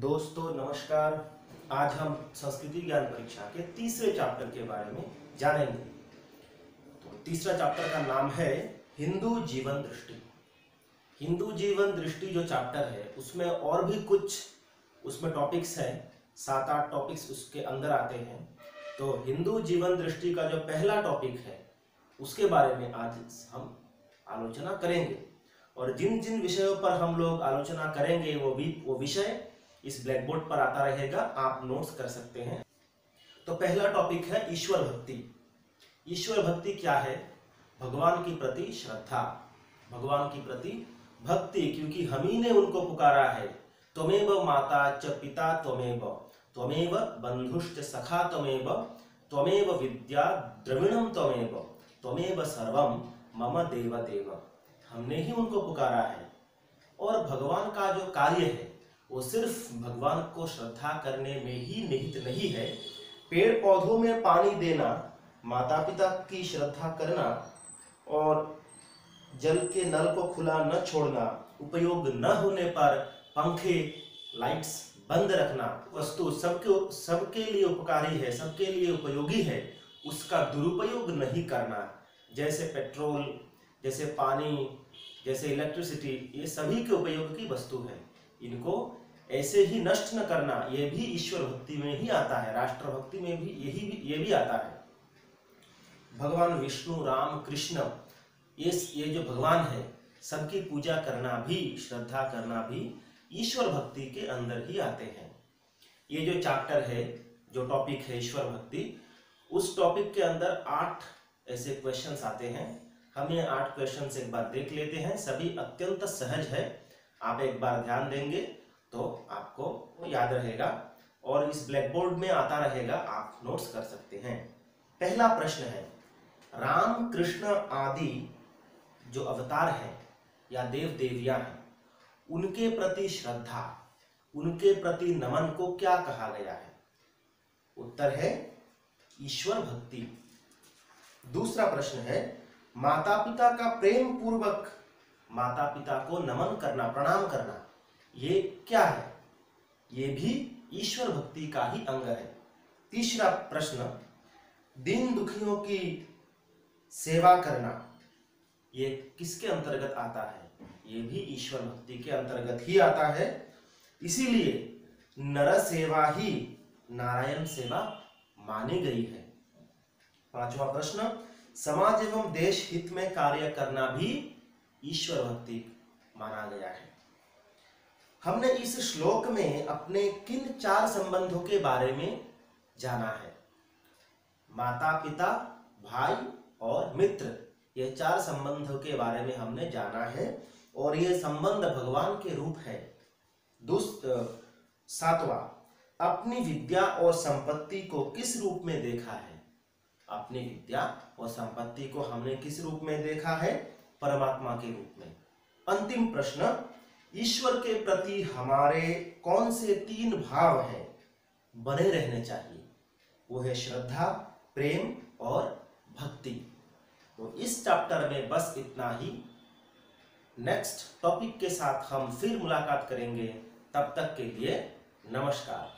दोस्तों नमस्कार। आज हम संस्कृति ज्ञान परीक्षा के तीसरे चैप्टर के बारे में जानेंगे। तो तीसरा चैप्टर का नाम है हिंदू जीवन दृष्टि। हिंदू जीवन दृष्टि जो चैप्टर है उसमें और भी कुछ उसमें टॉपिक्स हैं, 7-8 टॉपिक्स उसके अंदर आते हैं। तो हिंदू जीवन दृष्टि का जो पहला टॉपिक है उसके बारे में आज हम आलोचना करेंगे, और जिन जिन विषयों पर हम लोग आलोचना करेंगे वो विषय इस ब्लैक बोर्ड पर आता रहेगा, आप नोट्स कर सकते हैं। तो पहला टॉपिक है ईश्वर भक्ति। ईश्वर भक्ति क्या है? भगवान की प्रति श्रद्धा, भगवान की प्रति भक्ति, क्योंकि हम ही ने उनको पुकारा है। त्वमेव माता च पिता त्वमेव, त्वमेव बंधुश्च सखा त्वमेव, त्वमेव विद्या द्रविणम त्वमेव, त्वमेव सर्वम मम देव देव। हमने ही उनको पुकारा है। और भगवान का जो कार्य है वो सिर्फ भगवान को श्रद्धा करने में ही निहित नहीं है। पेड़ पौधों में पानी देना, माता पिता की श्रद्धा करना, और जल के नल को खुला न छोड़ना, उपयोग न होने पर पंखे लाइट्स बंद रखना, वस्तु सबके लिए उपकारी है, सबके लिए उपयोगी है, उसका दुरुपयोग नहीं करना। जैसे पेट्रोल, जैसे पानी, जैसे इलेक्ट्रिसिटी, ये सभी के उपयोग की वस्तु है। इनको ऐसे ही नष्ट न करना, ये भी ईश्वर भक्ति में ही आता है। राष्ट्र भक्ति में भी ये भी आता है। भगवान विष्णु, राम, कृष्ण, ये जो भगवान है सबकी पूजा करना भी, श्रद्धा करना भी ईश्वर भक्ति के अंदर ही आते हैं। ये जो चैप्टर है, जो टॉपिक है ईश्वर भक्ति, उस टॉपिक के अंदर 8 ऐसे क्वेश्चंस आते हैं। हम ये 8 क्वेश्चंस एक बार देख लेते हैं। सभी अत्यंत सहज है, आप एक बार ध्यान देंगे तो आपको याद रहेगा, और इस ब्लैक बोर्ड में आता रहेगा, आप नोट्स कर सकते हैं। पहला प्रश्न है, राम कृष्ण आदि जो अवतार हैं या देव देवियां हैं, उनके प्रति श्रद्धा, उनके प्रति नमन को क्या कहा गया है? उत्तर है ईश्वर भक्ति। दूसरा प्रश्न है, माता पिता का प्रेम पूर्वक माता पिता को नमन करना, प्रणाम करना, ये क्या है? ये भी ईश्वर भक्ति का ही अंग है। तीसरा प्रश्न, दीन दुखियों की सेवा करना, ये किसके अंतर्गत आता है? ये भी ईश्वर भक्ति के अंतर्गत ही आता है। इसीलिए नर सेवा ही नारायण सेवा मानी गई है। पांचवा प्रश्न, समाज एवं देश हित में कार्य करना भी ईश्वर भक्ति माना गया है। हमने इस श्लोक में अपने किन 4 संबंधों के बारे में जाना है? माता पिता, भाई और मित्र, ये 4 संबंधों के बारे में हमने जाना है, और ये संबंध भगवान के रूप है। 7वां, अपनी विद्या और संपत्ति को किस रूप में देखा है? अपनी विद्या और संपत्ति को हमने किस रूप में देखा है? परमात्मा के रूप में। अंतिम प्रश्न, ईश्वर के प्रति हमारे कौन से 3 भाव हैं बने रहने चाहिए? वो है श्रद्धा, प्रेम और भक्ति। तो इस चैप्टर में बस इतना ही। नेक्स्ट टॉपिक के साथ हम फिर मुलाकात करेंगे। तब तक के लिए नमस्कार।